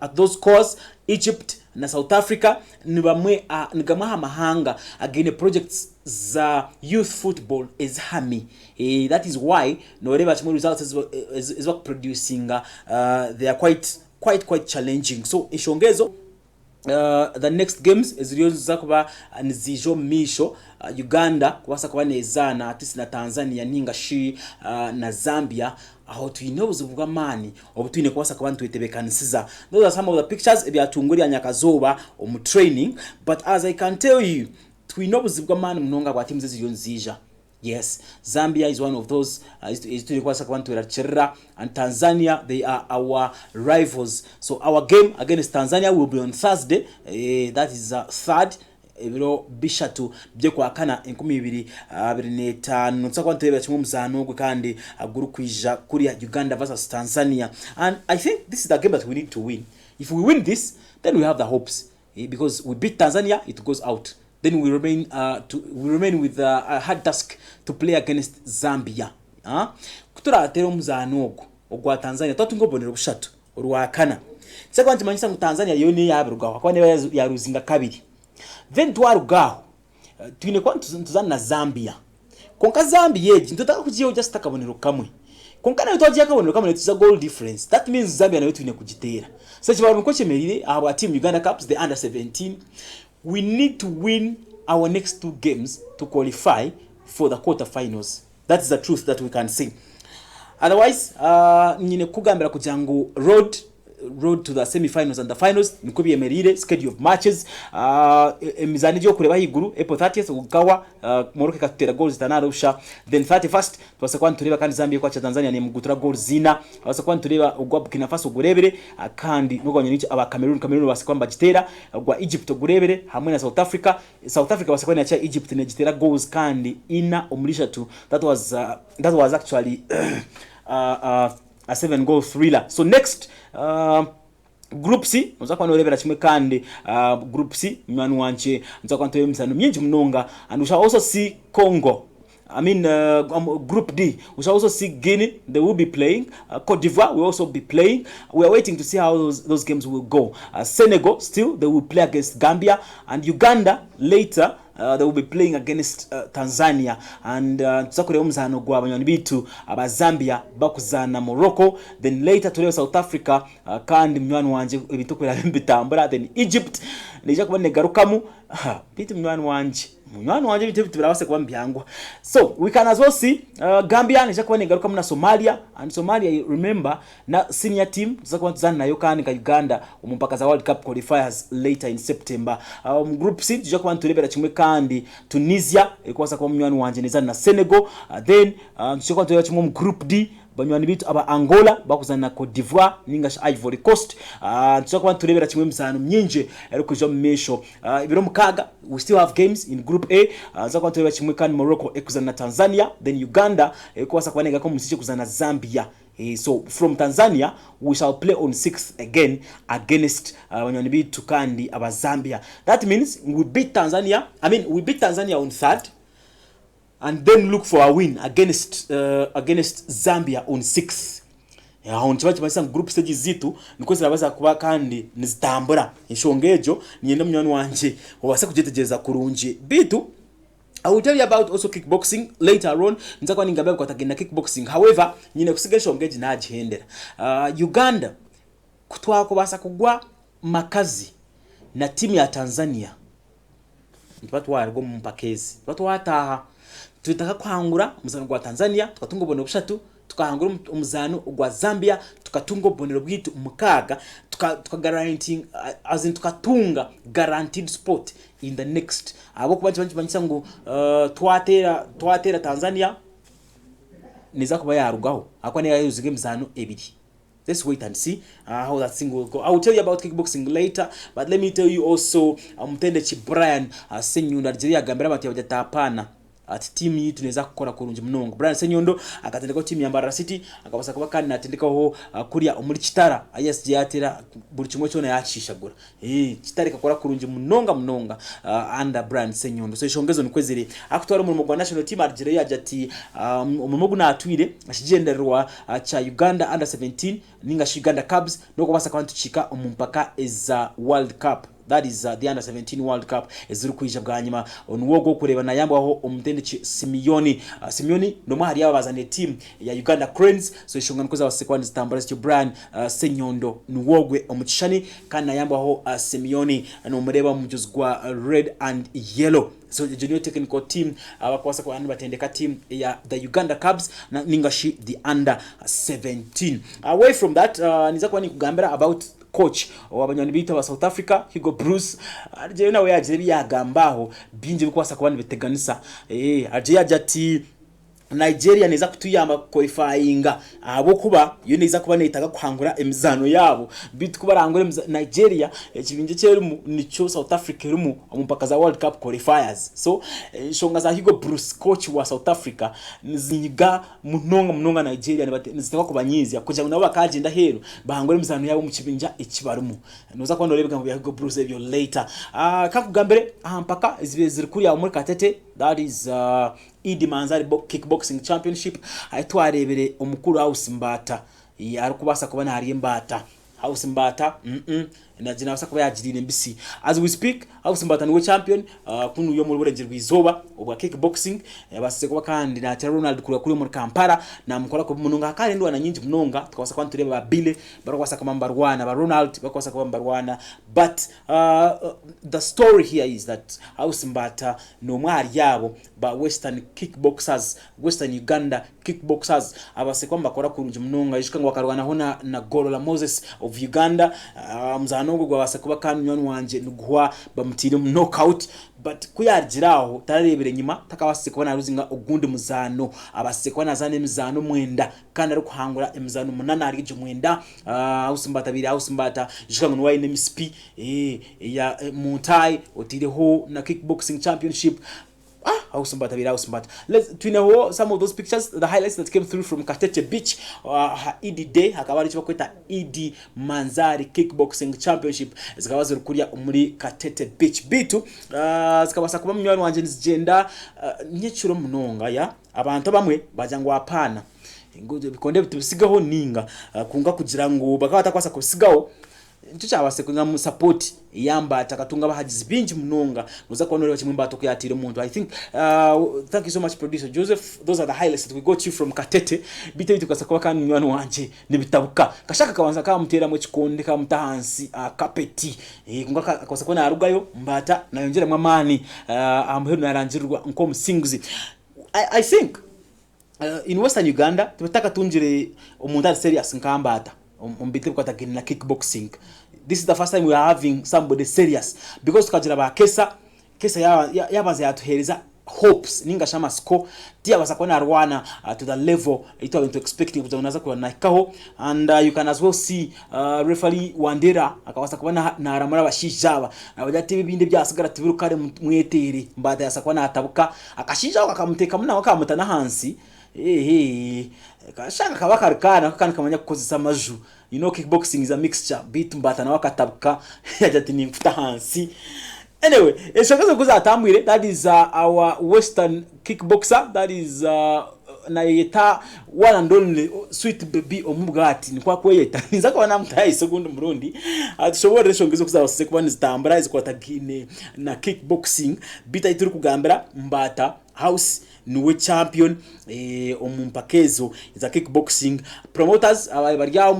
at those scores Egypt na South Africa ni bamwe nigamwa amahanga again projects za youth football is hami. That is why no reba chimo results is what producing they are quite challenging. So ishongezo the next games is ryoza kuba nizijo misho Uganda kubasa kuba nezana atisi na Tanzania ninga shi na Zambia aho twinobuze bwa mani obutwine kubasa kuba ntwetebekanisiza. Those are some of the pictures ebyatunguri anyakazoba omu training, but as I can tell you twinobuze bwa mani mnonga kwa teams ziyonzija Yes, Zambia is one of those. Is to require one to Chirra, and Tanzania, they are our rivals. So our game against Tanzania will be on Thursday. That is third. Ebiro bishatu bye kwakana 2025 ntsakwa ntebe kimwe muzano gwe kandi aguru kwija kuri Uganda versus Tanzania, and I think this is the game that we need to win. If we win this, then we have the hopes, because we beat Tanzania, it goes out. Then we remain with a hard task to play against Zambia. Kutura atero muzano ogwa Tanzania twatungo bonero bushatu orwakana sekwa ntimanyisa mu Tanzania yone yabirugaho kwa ne yaruzinga kabiri. Then twarugaho twine kwa tuzana na Zambia konka Zambia yeji ntotaka kujiyo just takabonero kamwe konka nayo twagiye kabonero kamwe tuza goal difference. That means Zambia nayo twine kugitera. So chibaru ko chemerire aba team Uganda Cups, the under 17, we need to win our next 2 games to qualify for the quarterfinals. That is the truth that we can see. Otherwise nyine kugambira kujangu road to the semi-finals and the finals nikubi emerire schedule of matches emizani ryo kureba higuru April 30th ugawa Morocco katera goals tanarusha, then 31st twasakwa tureba kandi Zambia kwa Tanzania ni mugutura goals zina abasakwa tureba ugwa Burkina Faso gurebere kandi nugwanye n'iki aba Cameroon basakwa mbagitera ugwa Egypt gurebere hamwe na South Africa basakwa na cha Egypt ne gitera goals kandi ina umulisha tu. That was actually a 7-goal thriller. So next Group C uzakwa norebera kimwe kandi Group C mwana wanje nzakwa ntoye msano myinji mnonga, and we shall also see Congo. Group D, we shall also see Guinea, they will be playing. Cote d'Ivoire will also be playing. We are waiting to see how those games will go. Senegal, still, they will play against Gambia, and Uganda, later, they will be playing against Tanzania, and tusakure umzano gwa abanyoni bitu aba Zambia bakuzana Morocco, then later to South Africa kandi mnywana wanje ibitukura bitambura, then Egypt nija kubone garukamu bitu mnywana wanje bitu birabase kuba mbyangwa. So we can as well see Gambia nija kubone garukamu na Somalia, and Somalia, remember, na senior team tusakwa tuzana nayo kandi ka Uganda umumpaka za World Cup qualifiers later in September. Group C nija kubone turebera kimwe kandi Tunisia ikosa kwa mnywana wanje nezana na Senegal, then nshikwa tuya kimwe mu Group D banywani bitu aba Angola bakuzana na Cote d'Ivoire ninga Ivory Coast. Nshikwa turebera kimwe msano myinje ariko jo mesho ibiro mukaga. We still have games in Group A. Nshikwa turebera kimwe kandi Morocco ekuzana na Tanzania, then Uganda ikosa kwa nega ko musiche kuzana Zambia. So from Tanzania we shall play on 6th again against wanywani bitu kandi aba Zambia. That means we beat Tanzania on 3rd, and then look for a win against Zambia on 6th. Honchibachi basa group stage zitu niko zirabaza kuba kandi nizitambura inshongejo nyenda mnywana wanje wabasa kujetegeza kurunje bitu. I will tell you about also kickboxing later on. Nzakwa ningabe kwa tagenda kickboxing. However, nyine kusigesha ongeji na ajihendera. Uganda kutwa ko basa kugwa makazi na timu ya Tanzania. Ntibatu wargo mpakezi. Ntibatu wataha tutaka kwangura umuzano gwa Tanzania tukatungo bonero bushatu, tukahangura umuzano gwa Zambia tukatungo bonero bwitu umukaga, tuka guaranteeing as in tukatunga guaranteed spot in the next. Abo kubantu banyisa ngo twatera Tanzania niza kuba yarugaho akwa ne yayuzige muzano ebiri. Let's wait and see how that thing will go. I will tell you about kickboxing later, but let me tell you also Mtendechi Brian Senyundo Nigeria gambira bati yajatapana at team yitu neza gukora kurunje mnongo. Brian Senyondo akatendeka team ya Mbarara City akabasa kuba kandi natendeka ho kuriya umuri Kitara ISG yatera buri kimwe cyone yacishagura Kitara kakora kurunje mnonga under Brian Senyondo. So ishongezo nikwezere akutwara mu Rwanda national team Nigeria yajati umumogu na atwire ashigenderwa cha Uganda under 17 ninga Uganda Cubs no kubasa kwantu chika umumpaka eza World Cup. That is the under 17 World Cup ezuru kwija bwanyuma onwogo kureba na yambo aho Umtendechi Simeoni no mahari yabazane team ya Uganda Cranes. So ishonga nkoza wasekwani zitambara cyo Brian Senyondo nuwogwe omukishani kana yambo aho Simeoni no mureba mujuzgwa red and yellow. So the junior technical team abakwasa kwa andi batendeka team ya the Uganda Cubs na ningashi the under 17. Away from that niza kwa ni kugambira about coach wabanyoni bita wa South Africa Hugo Bruce arje nawe yaje yagambaho binje bikwasa kwa beteganisa arje yajati Nigeria neza kutuyamba qualifyinga abo kuba yo neza kuba nitaga kwangura emizano yabo bitu kuba rangure Nigeria ekibinje cyeru nico South Africa rumu umupaka za World Cup qualifiers. So shonga za Hugo Bruce coach wa South Africa nizinyiga munonga Nigeria nizitaka kubanyizi kugira ngo nabo bakagenda hero bahangure emizano yabo mu kibinja ikibarumu noza kwando rebeka mu Hugo Bruce ebyo later kakugambere mpaka ziri kuri ya muri Katete, that is Idi Manzari Kickboxing Championship. Aitwarebere omukuru House Mbata ari kubasa kuba nari Mbata House Mbata na jina basa kuba yagirire mbisi. As we speak, House Mbata niwe champion kunu yo muri burengero rwizoba obwa kickboxing yabase kuba kandi na Ronald kuri muri Kampala na mukora ko munonga kandi ndwana nyinji munonga tukabasa kwa tureba Bile barakwasa kama Mbarwana ba Ronald bakwasa kama Mbarwana. But the story here is that House Mbata no mwari yabo ba Western kickboxers, Western Uganda kickboxers abase kwamba bakora kurunje munonga yishika ngo bakarwana hona na Gorola Moses of Uganda mzanogo gwa base kuba kandi nywani wanje nuguhwa bamutire mu knockout. But kuyargiraho tararebere nyuma takabase kuba naruzinga ugundi muzano abase kuba nazane mizano mwenda kandi ari kuhangura emizano munana ari gije mwenda House Mbata biri House Mbata yishika ngo waine MSP ya Mutai otireho na kickboxing championship. House Mbata bira House Mbata. Let's to know some of those pictures, the highlights that came through from Katete Beach. Idi Day hakabari cyo kwita Idi Manzari Kickboxing Championship zikaba zirukuriya muri Katete Beach bitu zikabasa kuba mnywani wanje nzigenda nyecuro munonga ya abantu bamwe bajangwa apana ngoje bikonde bitubisigaho ninga kunga kugira ngo bakaba takwasa kusigaho tuchabase kunga mu support yamba atakatunga bahagize binji munonga nuza kubonera kimwe mbato kuyatira umuntu. I think thank you so much producer Joseph. Those are the highlights that we got you from Katete bite bitukasa kuba kandi nywani wanje nibitabuka kashaka kabanza kamutera mu kikonde ka mutahansi kapeti kunga akosa kona arugayo mbata nayongera mwamani amheru narangirwa nko musinguzi. I think in Western Uganda tubataka tunjire umuntu ari serious nkambata umbite kwatagina kickboxing. This is the first time we are having somebody serious because tukajira ba kesa yabaze yatuhereza hopes ninga shama score tia basakona arwana to the level it was to expecting kuzaonaza kwa naikaho. And you can as well see referee Wandera akawasa kubana na aramara bashijaba abajati bibinde byasigara tibirukare mwetere mbata yasakwana atabuka akashijaba akamuteka muna wakamutana hansi kashaka kabakarikana kandi kamanya kukozesa amaju. You know, kickboxing is a mixture beat mbata na wakatabuka yajati ni mfuta hansi. Anyway, eshokazo kuza atambwire, that is our Western kickboxer, that is na yeta one and only Sweet Baby omugati ni kwa kweyeta nizaka wana mutayi sekundu murundi atushobora shongezo kuza wasese kuba nizitambara izikwatagine na kickboxing bita ituri kugambira Mbata House niwe champion omumpakezo za kickboxing. Promoters abarya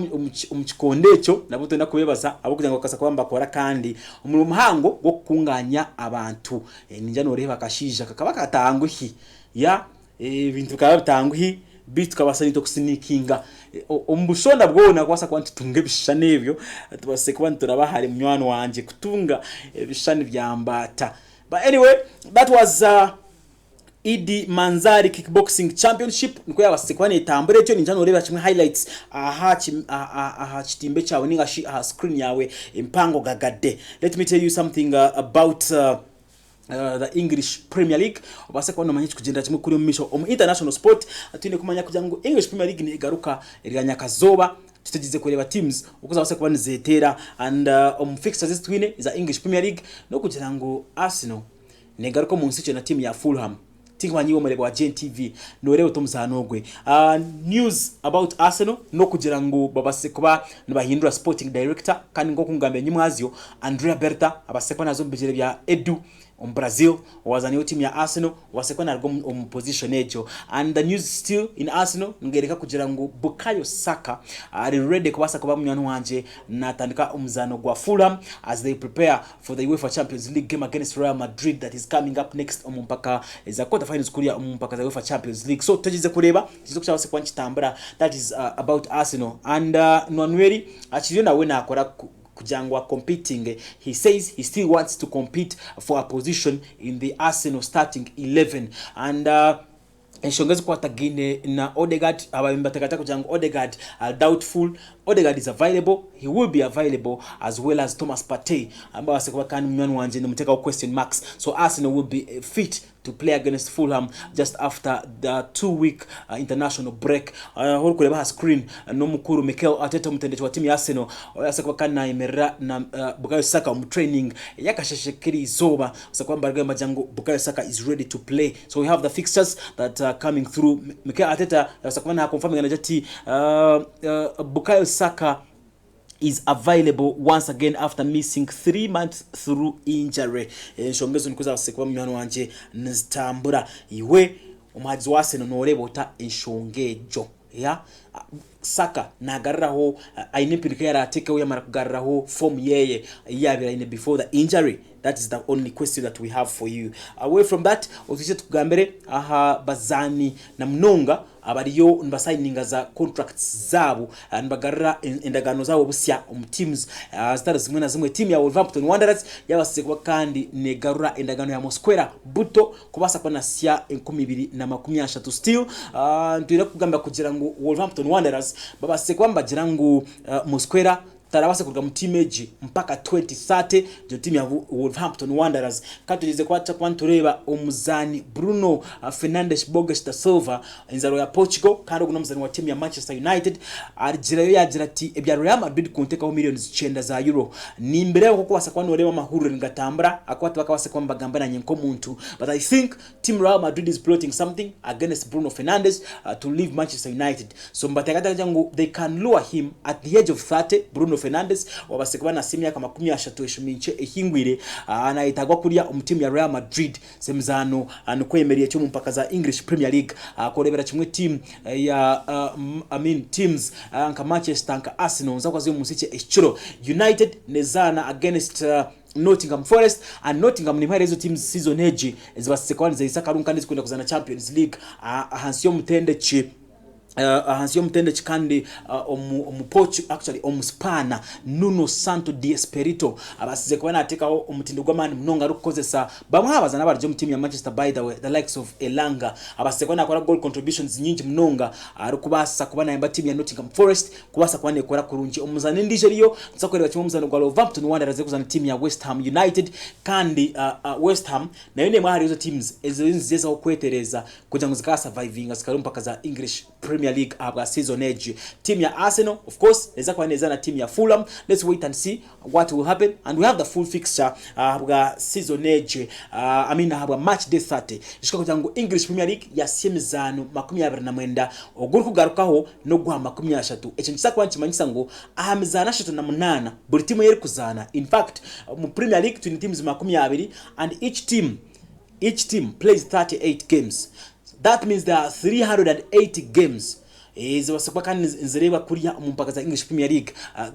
umchikondecho nabuto nakubebaza abo kugira ngo kasa kwamba kora kandi umuhango wo kunganya abantu ninja no reba kashija kakaba katanguhi ya ibintu bikaba bitanguhi bitu kabasa nito kusinikinga ombushonda bwona kwasa kwanti tunge bishane ebyo tubase kwanti turabahari munywano wanje kutunga bishane bya Mbata. But anyway, that was Idi Manzari Kickboxing Championship niko yabasekwane itambure cyo ninjano ureba kimwe highlights aha chitimbe cyawe ninga screen yawe impango gagade. Let me tell you something about the English Premier League. Obasekwane manyichi kugenda kimwe kuri misho international sport atinde kumanya kugira ngo English Premier League ni igaruka iriganya kazoba tutagize kureba teams ukuza base kubana zetera and fixtures twine za English Premier League no kugira ngo Arsenal negaruka mu nsice na team ya Fulham tingwanyiwo murego wa GNTV no rero tumuzanogwe. News about Arsenal no kugira ngo babase kuba nibahindura sporting director kandi ngo kungambe nyimwazyo Andrea Berta abasekwa nazo mbijere bya Edu Brazil wazaniyo team ya Arsenal wasekwa nargo position ejo. And the news still in Arsenal ngereka kugira ngo Bukayo Saka are ready kubasa kuba munywano wanje natandika umzano gwa Fulham as they prepare for the UEFA Champions League game against Real Madrid that is coming up next omumpaka za quarter finals kuria omumpaka za UEFA Champions League. So tugize kureba kizo cyabase kwa kitambara that is about Arsenal. And Nwanweri achiriyo nawe nakora kujangwa competing. He says he still wants to compete for a position in the Arsenal starting 11. And enshonga zikwatagine na Odegaard abambatakata kugira ngo Odegaard doubtful. Odegaard is available, he will be available, as well as Thomas Partey ambao asekuba kandi mnyani wanje ndimuteka ku question marks. So Arsenal will be fit to play against Fulham just after the 2-week international break. Hori kureba ha screen no mukuru Mikel Arteta mutendeti wa timu ya Arsenal asekuba kandi na Emery na Bukayo Saka mu training yakasheshekeri izoba asekuba mbarga majango Bukayo Saka is ready to play. So we have the fixtures that are coming through. Mikel Arteta asekuba na confirming na jati Bukayo Saka is available once again after missing 3 months through injury. Shongezo nikuza wasekuba mnyano wanje nzitambura iwe umuhaji wa Arsenal norebota enshongejo ya Saka nagarraho ainipirika yarateka uya mara kugarraho form yeye yabira ine before the injury. That is the only question that we have for you. Away from that, ofishe tukugambere aha bazani na mnonga abariyo nbasigninga za contracts zabo nbagarra endagano zabo busya teams zitara zimwe na zimwe team ya Wolverhampton Wanderers yabasize kuba kandi negarura endagano ya Mosquera buto kubasa kwa nasya 2023 still ndira kugamba kugira ngo Wolverhampton Wanderers babasize kwamba jirangu Mosquera tarabase kuruga mu team age mpaka 2030 jo team ya Wolverhampton Wanderers katugeze kwacha kwantureba omuzani Bruno Fernandes Borges da Silva inzaro ya Portugal kandi guno muzani wa team ya Manchester United arigirayo yagira ati ebya Real Madrid kunteka millions 9 za euro ni imbere ko kwasa kwanureba mahuru ngatambura akwati bakawase kwamba gambana nyenko muntu. But I think team Real Madrid is plotting something against Bruno Fernandes to leave Manchester United. So mbatakata jangu they can lure him at the age of 30. Bruno Fernandes wabasekwa na simya kama 13 ehingwire anaitagwa kuriya umutimu ya Real Madrid semzano anukwemereye cyo mu mpaka za English Premier League akorebera kimwe team ya teams nka Manchester nka Arsenal zakwazo musiche echiro United nezana against Nottingham Forest and Nottingham ni mharezo teams season age zibasekwani za Isaka runkandi zikwenda kuzana Champions League hansio mtende chikandi actually Spana Nuno Santo de Espirito abasize kubana ateka umutindo gw'amani mnonga rukozesa bamwe abazana baryo mu team ya Manchester by the way the likes of Elanga abasize kubana akora goal contributions nyingi mnonga ari kubasa kubana yamba team ya Nottingham Forest kubasa kubana ekora kurunji umuzane ndije riyo nsakoreba kimwe umuzane gwa Wolverhampton Wanderers kuzana team ya West Ham United kandi West Ham na yone mwari izo teams ezinzeza okwetereza kugira ngo zika surviving zikarumpa kaza English Premier League abwa season age. Team ya Arsenal of course leza kwa neza na team ya Fulham. Let's wait and see what will happen, and we have the full fixture abwa season age abwa match day 30 ishika kugira ngo English Premier League ya semizano 29 oguru kugarukaho no guha 30 echo nsakwa nchimanyisa ngo ahamizana 38 buri team yeri kuzana. In fact mu Premier League 20 teams 20 and each team plays 38 games. That means there are 380 games. Wasekwa kandi nzireba kuriya mu mpaka za English Premier League.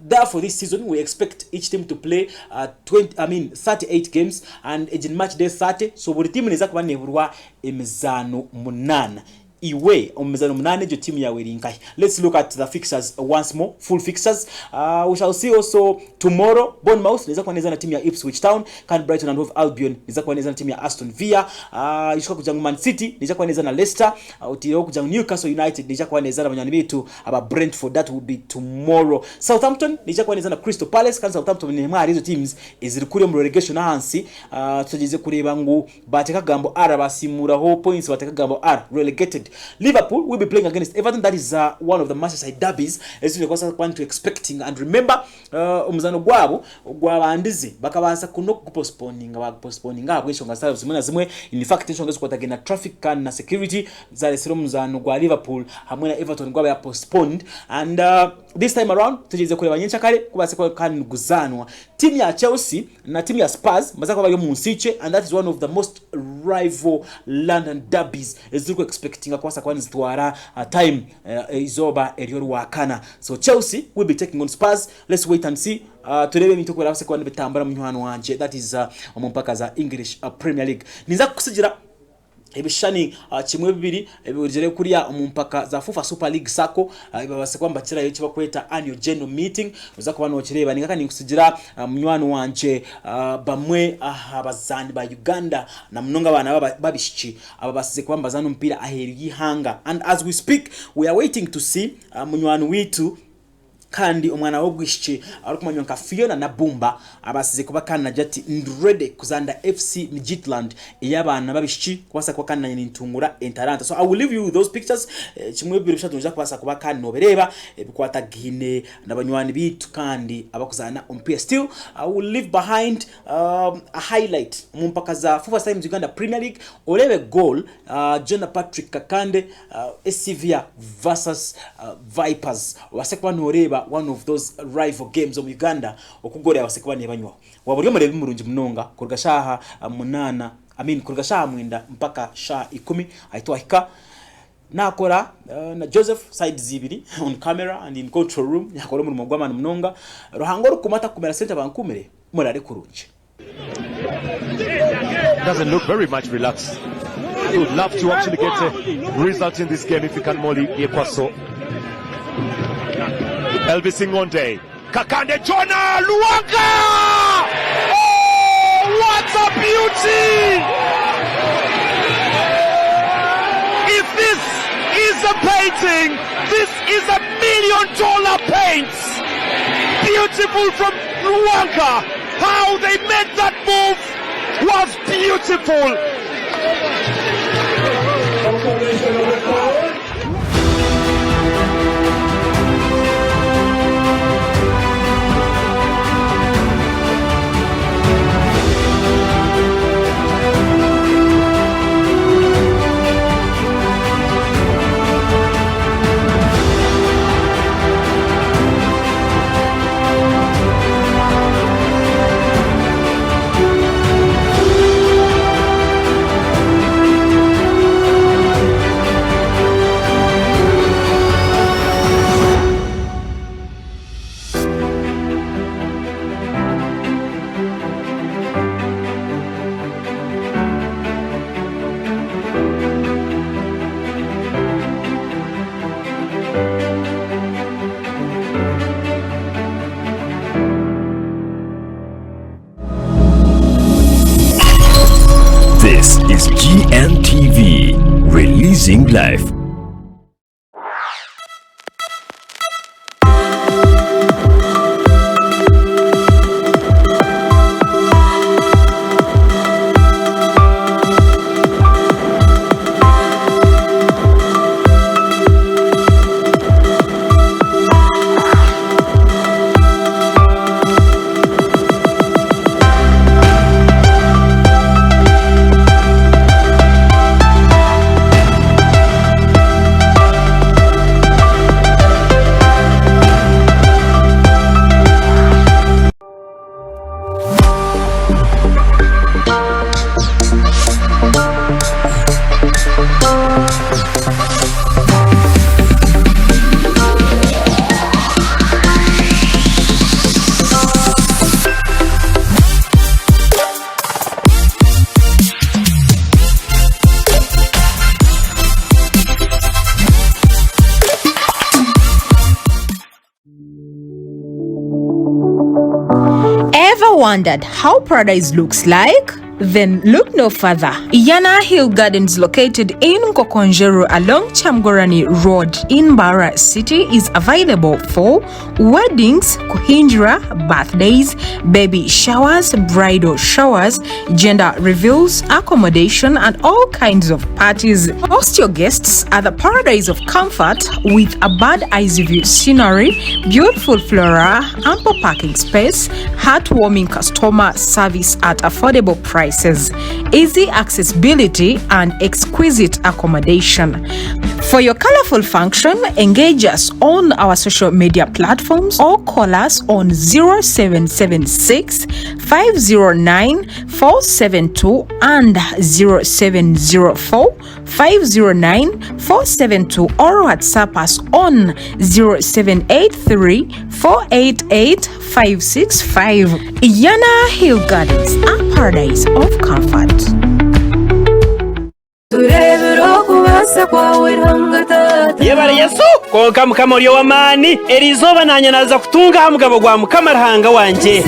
Therefore this season we expect each team to play 38 games and in match day 30. So buri team neza kuba neburwa emizano 8 iwe omezano 8 jo team ya Werinkai. Let's look at the fixtures once more, full fixtures. We shall see also tomorrow Bournemouth neza kuaneza na team ya Ipswich Town, kan Brighton and Hove Albion neza kuaneza na team ya Aston Villa, ishika kujangu Man City neza kuaneza na Leicester, utiro kujangu Newcastle United neza kuaneza na banyani betu aba Brentford. That will be tomorrow. Southampton neza kuaneza na Crystal Palace, kan Southampton ni mwari hizo teams izirikuri mu relegation hansi. Tugize kureba ngo bateka gambo R basimura ho points bateka gambo R relegated. Liverpool will be playing against Everton. That is one of the Merseyside derbies as we want to expecting. And remember umuzano gwabo gwabandize bakabanza kuno postponing abweshonga style zimwe zimwe. In fact nshonga zikwatagena traffic can na security za lesero muzano gwa Liverpool hamwe na Everton gwaba ya postponed. And this time around tugize kureba nyinshi kare kubase kwa kan guzanwa team ya Chelsea na team ya Spurs mazako bari mu Nsiche, and that is one of the most rival London derbies as we expecting akwasa kwani zitwara time izoba eriyo wakana. So Chelsea will be taking on Spurs. Let's wait and see. Turebe mitoko rafse kwani betambara mu nywano wanje. That is omumpaka za English Premier League. Niza kusigira ebishani kimwe bibiri ebirigere kuriya omumpaka za FUFA Super League Sako babase kwamba kira yo kibakweta annual general meeting uza kuba no kireba ninga kandi kusigira munywani wanje bamwe abazandi ba Uganda na mnonga bana babishiki ababasize kwamba zanu mpira aheri yihanga, and as we speak we are waiting to see munywani witu kandi omwana w'obwishiki arukumanywa nka Fiona na Bumba abasize kuba kana jati ndrede kuzanda FC Midtjylland eyabana babishiki kwasa kwa kana n'intungura Entaranta. So I will leave you with those pictures kimwe bibiri bishatu nja kwasa kuba kana nobereba bikwata gine nabanywani bitu kandi abakuzana ompia. Still I will leave behind a highlight mumpaka za FUFA Times Uganda Premier League olebe goal John Patrick Kakande SCVia versus Vipers wasekwa noreba one of those rival games of Uganda okugore abasekwane banywa waburiyo murebi murungi munonga kurgashaha munana kurgashaha mwenda mpaka sha 10 aitwa hika nakora na Joseph side zibiri on camera and in control room yakora mu mugwamana munonga ruhango rukumata kumera center bankumere murare kurunje. Doesn't look very much relaxed. He would love to actually get a result in this game if he can Molly Ekwaso. Elvis Ingonde, Kakande Jonah Luanga! Oh, what a beauty! If this is a painting, this is $1 million paint! Beautiful from Luanga! How they made that move was beautiful! This is GNTV, releasing life. Wondered how paradise looks like? Then look no further. Iyana Hill Gardens, located in Kokonjeru along Chamgorani Road in Bara City, is available for weddings, kuhinjra, birthdays, baby showers, bridal showers, gender reveals, accommodation, and all kinds of parties. Host your guests at the paradise of comfort with a bird eye view scenery, beautiful flora, ample parking space, heartwarming customer service at affordable prices, easy accessibility, and exquisite accommodation. For your colorful function, engage us on our social media platforms or call us on 0776 509 472 and 0704 509 472, or WhatsApp us on 0783 488 565. Iyana Hill Gardens, a paradise of comfort. turebera kubasa kwawe rangatata yebare yesu konka mukamuriyo wa mani erizoba nanya naza kutunga hamugabo gwa mukamarahanga wanje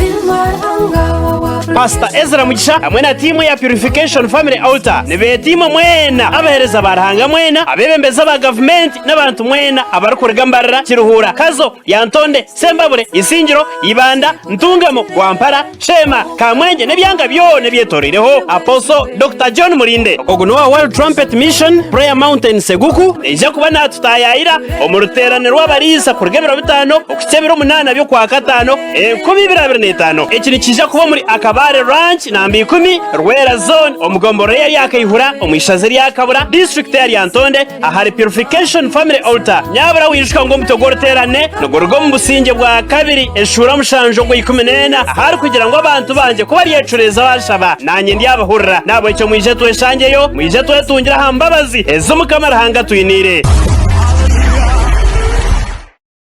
Pastor Ezra Mugisha hamwe na timu ya Purification Family Altar nebe timu mwena abahereza barahanga mwena abebembeza ba government n'abantu mwena abarukorega mbarara kiruhura kazo yantonde sembabure isingiro ibanda ntungamo wampara shema kamwenje nebyanga byone byetorereho Apostle Dr. John Murinde oguno World Trumpet Mission Prayer Mountain Seguku eja kuba natutayayira omuruterane rw'abarisa kurgebero bitano okukebero 8 byo kwa gatano 2025 ekini kija kuba muri Akabare Ranch nambi 10 Rwera Zone omugomboro yari yakayihura omwishazeri yakabura district yari yantonde ahari Purification Family Altar nyabura wirushka ngo mutogoroterane nogorgo mu businge bwa kabiri eshura mushanjo ngo 14 ahari kugira ngo abantu banje kuba ryecureza bashaba nanye ndi abahurira nabo icyo mwije tweshangeyo mwije twetungira hambabazi ezo mukamarahanga tuyinire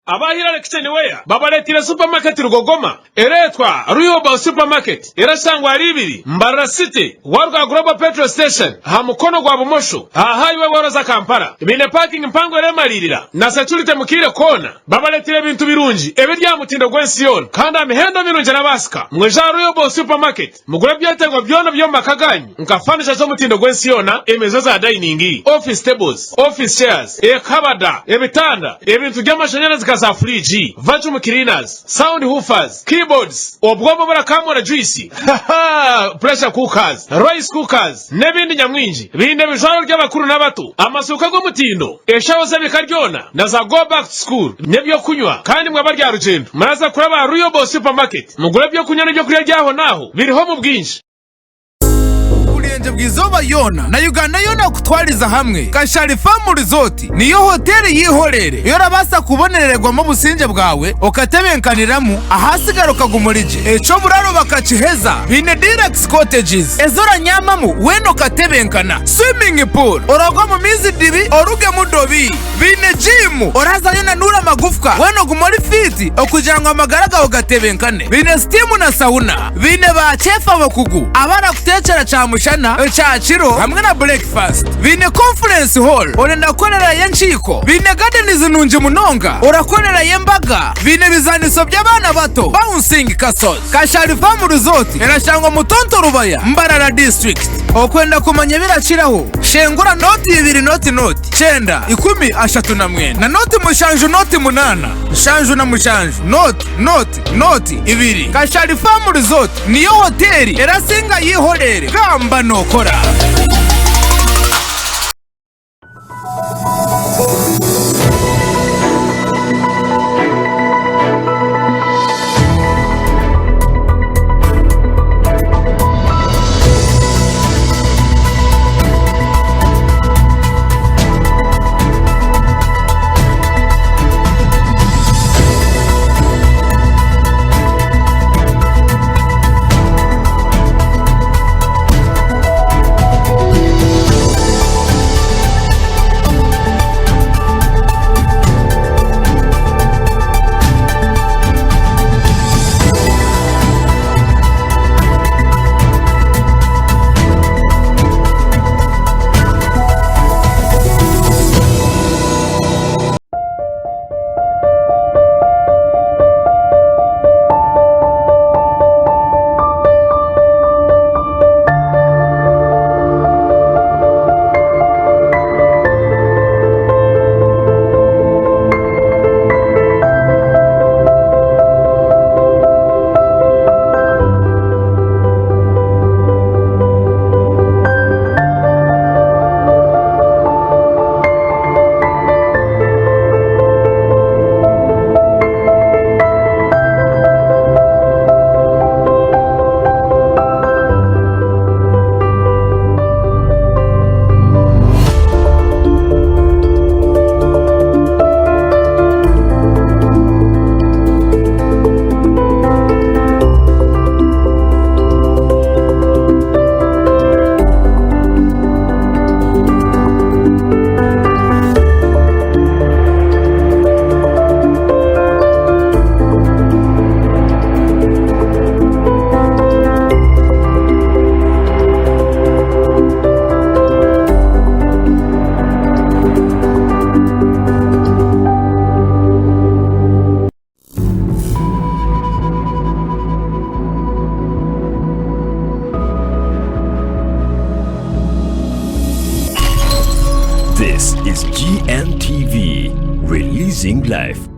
abahira lekiteni weya babaletire supermarket Rugogoma eretwa Ruyoba supermarket erasangwa ari ibiri Mbarara City warwa Global Petrol Station ha mukono gwa bumosho ahaiwe woroza Kampala bine parking mpango eremalirira na security mukire kona babaletire bintu birungi ebirya mutindo gwensiyoni kandi amihendo birungi nabasika mweja Ruyoba supermarket mugura byategwa byono byo makaganyi nkafanisha zo mutindo gwensiyona emezo za dining office tables office chairs ekabada ebitanda ebintu by'amashanyarazi za fridge, vacuum cleaners, sound hoofers, keyboards, obwobo barakamura juice, pressure cookers, rice cookers, nebindi nyamwinji, binde bijwaro ry'abakuru n'abato, amasuka go mutindo, eshawo z'abikaryona, na za go back to school, nebyo kunywa, kandi mwaba rya rugendo. Muraza kuraba Ruyobo supermarket, mugure byo kunywa n'ibyo kurya ryaho naho, biriho mu bwinshi. Uburenje bw'izoba yona na Uganda yona kutwariza hamwe Kashari Farm Resort niyo hoteli yihorere yorabasa kubonererwamo businje bwawe ukatebenkaniramo ahasigara ukagumurije eco buraro bakaciheza bine deluxe cottages ezora nyamamo weno katebenkana swimming pool oragwa mu mizi dibi oruge mudobi bine gym oraza yona nura magufwa weno gumori fit okugira ngo amagaraga ugatebenkane bine steam na sauna bine ba chef abakugu abara kutekera camushana chachiro hamwe na breakfast bine conference hall orenda korera yenchiko bine gardens nunje munonga orakorera yembaga bine bizaniso by'abana bato bouncing castles Kashari Farm Resort erashangwa mutonto Rubaya Mbarara district okwenda kumanya birachiraho shengura noti 2 noti 9 10 na mwene na noti mushanju noti 8 shanju na mushanju noti 2 Kashari Farm Resort niyo hoteli erasinga yihorere gamba nokora releasing life.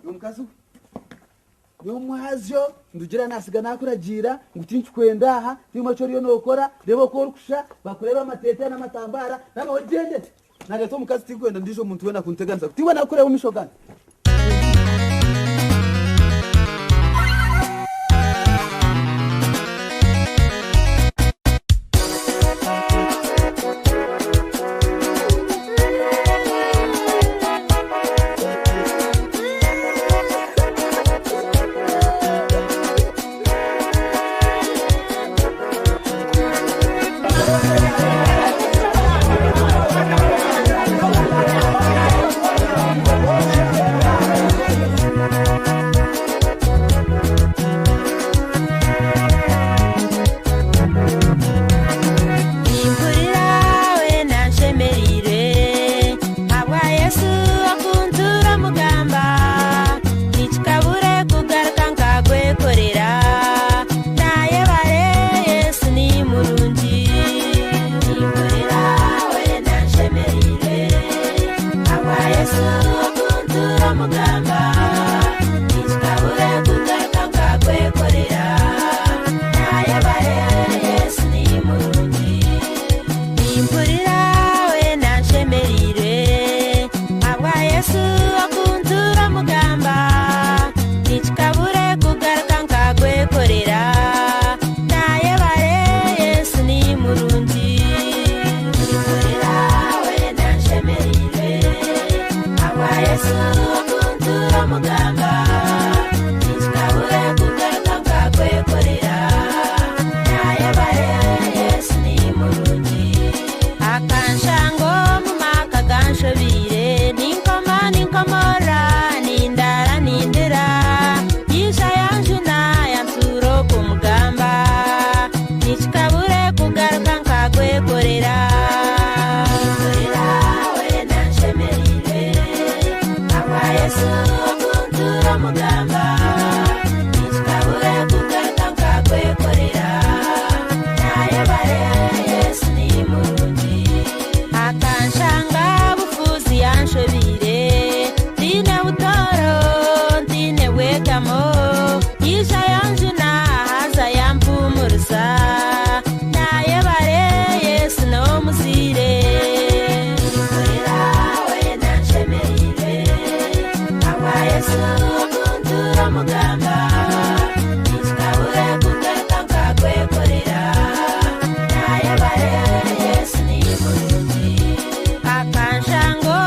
Yomkazu yomwazyo ndugira nasiga nakuragira ngutinchi kwenda aha timachori yo nokora debo korukusha bakureba amatete n'amatambara nabo wagende nagato mukazi tikwenda ndijo muntu wena kunteganza tiwe nakure umishogana Mugamba